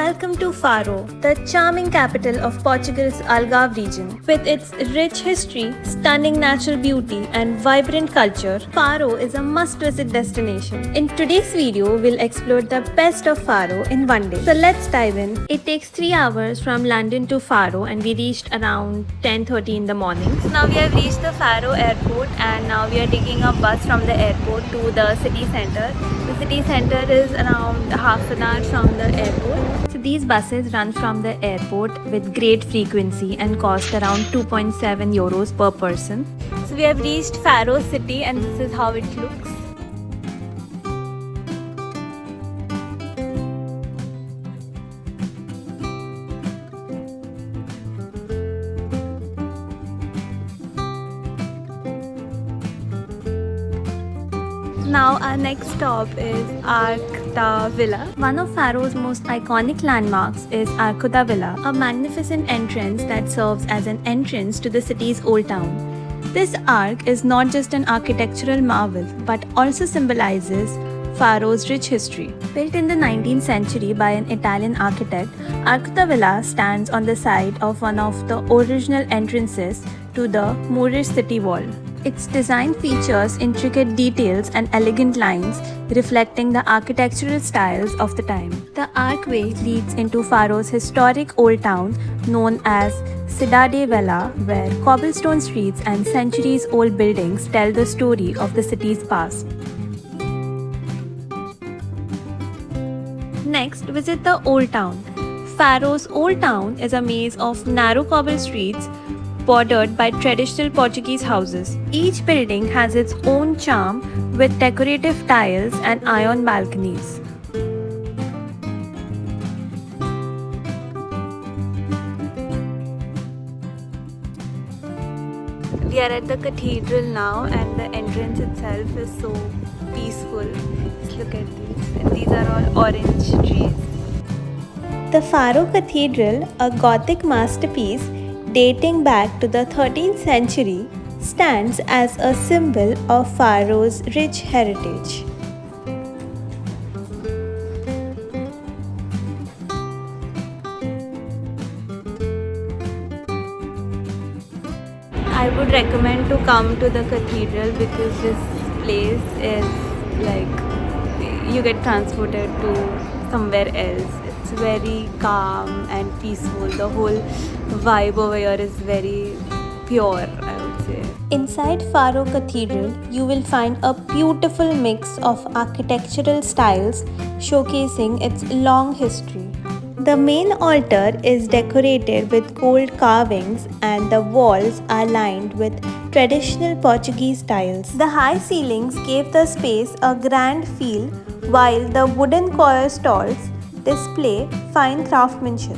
Welcome to Faro, the charming capital of Portugal's Algarve region. With its rich history, stunning natural beauty, and vibrant culture, Faro is a must-visit destination. In today's video, we'll explore the best of Faro in one day. So let's dive in. It takes 3 hours from London to Faro and we reached around 10:30 in the morning. So now we have reached the Faro airport and now we are taking a bus from the airport to the city center. The city center is around half an hour from the airport. So these buses run from the airport with great frequency and cost around 2.7 euros per person. So we have reached Faro city and this is how it looks. Now our next stop is Arc da Villa. One of Faro's most iconic landmarks is Arco da Villa, a magnificent entrance that serves as an entrance to the city's old town. This arc is not just an architectural marvel but also symbolizes Faro's rich history. Built in the 19th century by an Italian architect, Arco da Villa stands on the site of one of the original entrances to the Moorish city wall. Its design features intricate details and elegant lines reflecting the architectural styles of the time. The archway leads into Faro's historic old town known as Cidade Velha, where cobblestone streets and centuries-old buildings tell the story of the city's past. Next, visit the Old Town. Faro's Old Town is a maze of narrow cobble streets bordered by traditional Portuguese houses. Each building has its own charm with decorative tiles and iron balconies. We are at the cathedral now and the entrance itself is so peaceful. Just look at these. And these are all orange trees. The Faro Cathedral, a Gothic masterpiece dating back to the 13th century, stands as a symbol of Faro's rich heritage. I would recommend to come to the cathedral because this place is like you get transported to somewhere else. It's very calm and peaceful. The whole vibe over here is very pure, I would say. Inside Faro Cathedral, you will find a beautiful mix of architectural styles showcasing its long history. The main altar is decorated with gold carvings and the walls are lined with traditional Portuguese tiles. The high ceilings gave the space a grand feel while the wooden choir stalls display fine craftsmanship.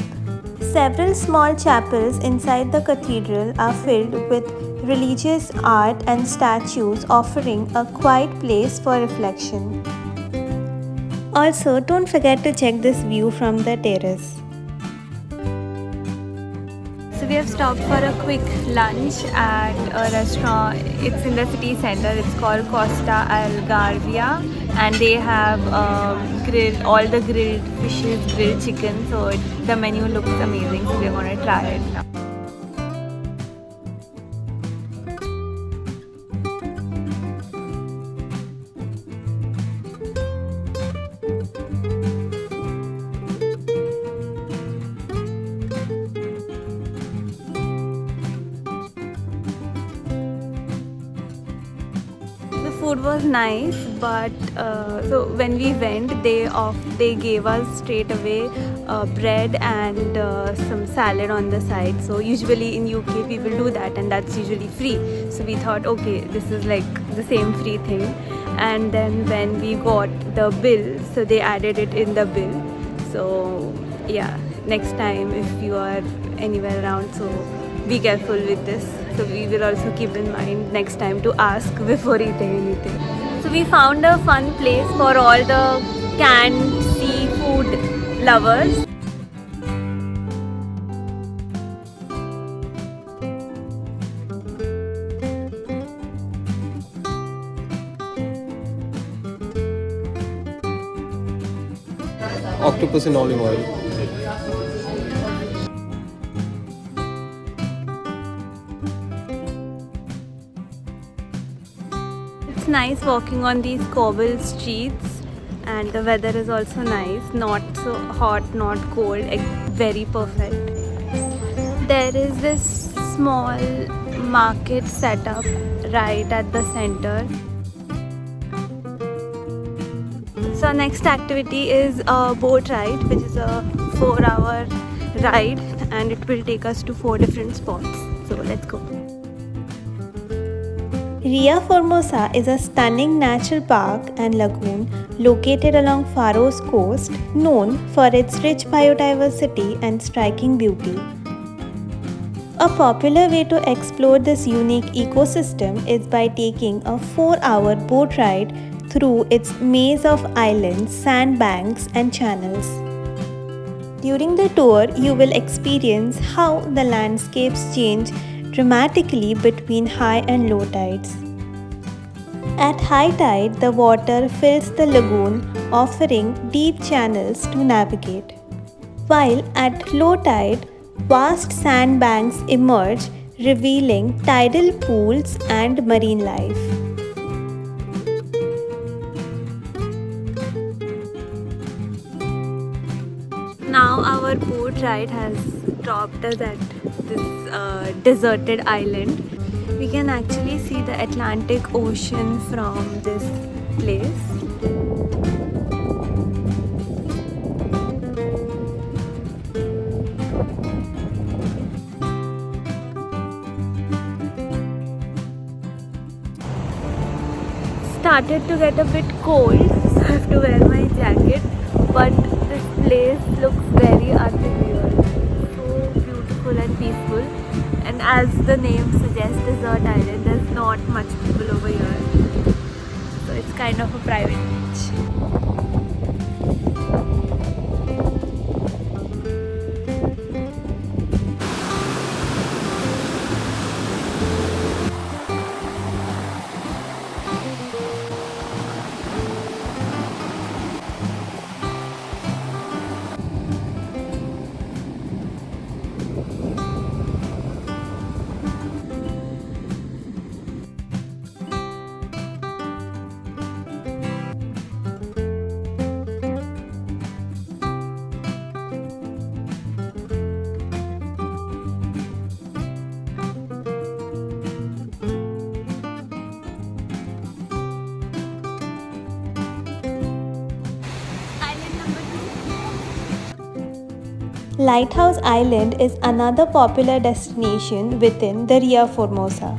Several small chapels inside the cathedral are filled with religious art and statues offering a quiet place for reflection. Also, don't forget to check this view from the terrace. So we have stopped for a quick lunch at a restaurant. It's in the city center. It's called Costa Algarvia and they have grilled, all the grilled fishes, grilled chicken. So the menu looks amazing. So we're going to try it now. Food was nice, but so when we went, they gave us straight away bread and some salad on the side. So usually in UK people do that, and that's usually free. So we thought, okay, this is like the same free thing. And then when we got the bill, so they added it in the bill. So yeah, next time if you are anywhere around, so be careful with this. So we will also keep in mind next time to ask before eating anything. So we found a fun place for all the canned seafood lovers. Octopus in olive oil. It's nice walking on these cobble streets, and the weather is also nice, not so hot, not cold, very perfect. There is this small market set up right at the center. So our next activity is a boat ride, which is a 4-hour ride, and it will take us to 4 different spots. So let's go. Ria Formosa is a stunning natural park and lagoon located along Faro's coast, known for its rich biodiversity and striking beauty. A popular way to explore this unique ecosystem is by taking a 4-hour boat ride through its maze of islands, sandbanks, and channels. During the tour, you will experience how the landscapes change dramatically between high and low tides. At high tide, the water fills the lagoon, offering deep channels to navigate. While at low tide, vast sandbanks emerge, revealing tidal pools and marine life. Now our boat ride has dropped us at this deserted island. We can actually see the Atlantic Ocean from this place. Started to get a bit cold, so I have to wear my jacket, but this place looks very unreal, so beautiful and peaceful, and as the name suggests, desert island, there's not much people over here, so it's kind of a private beach. Lighthouse Island is another popular destination within the Ria Formosa.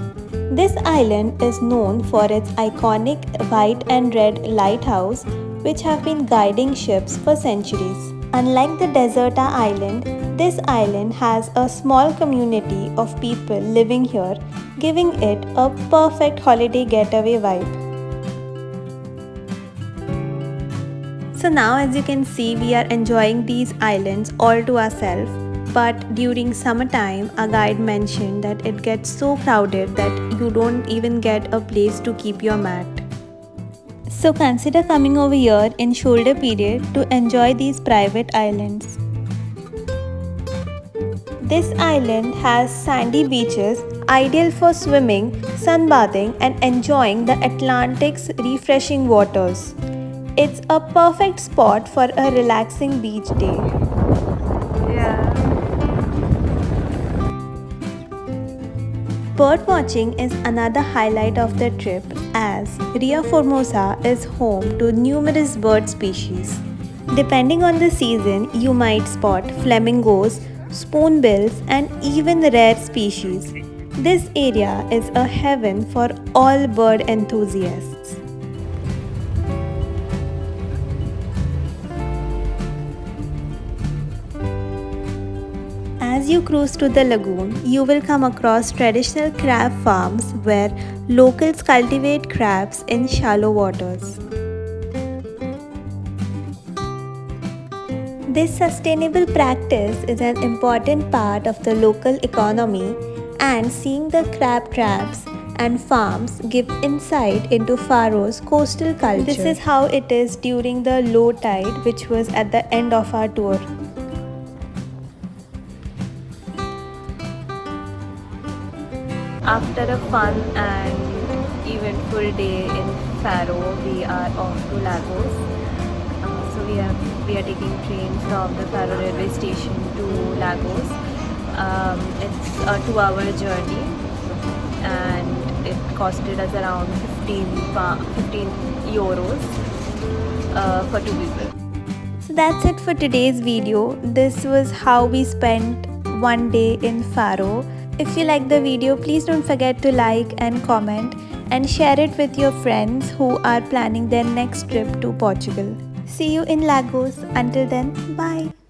This island is known for its iconic white and red lighthouse, which have been guiding ships for centuries. Unlike the Deserta Island, this island has a small community of people living here, giving it a perfect holiday getaway vibe. So now, as you can see, we are enjoying these islands all to ourselves. But during summertime, a guide mentioned that it gets so crowded that you don't even get a place to keep your mat. So consider coming over here in shoulder period to enjoy these private islands. This island has sandy beaches, ideal for swimming, sunbathing, and enjoying the Atlantic's refreshing waters. It's a perfect spot for a relaxing beach day. Yeah. Bird watching is another highlight of the trip, as Ria Formosa is home to numerous bird species. Depending on the season, you might spot flamingos, spoonbills, and even rare species. This area is a heaven for all bird enthusiasts. As you cruise to the lagoon, you will come across traditional crab farms where locals cultivate crabs in shallow waters. This sustainable practice is an important part of the local economy, and seeing the crab traps and farms give insight into Faro's coastal culture. This is how it is during the low tide, which was at the end of our tour. after a fun and eventful day in Faro, we are off to Lagos. So we are taking train from the Faro railway station to Lagos. It's a 2-hour journey, and it costed us around 15 euros for 2 people. So that's it for today's video. This was how we spent one day in Faro. If you like the video, please don't forget to like and comment and share it with your friends who are planning their next trip to Portugal. See you in Lagos. Until then, bye.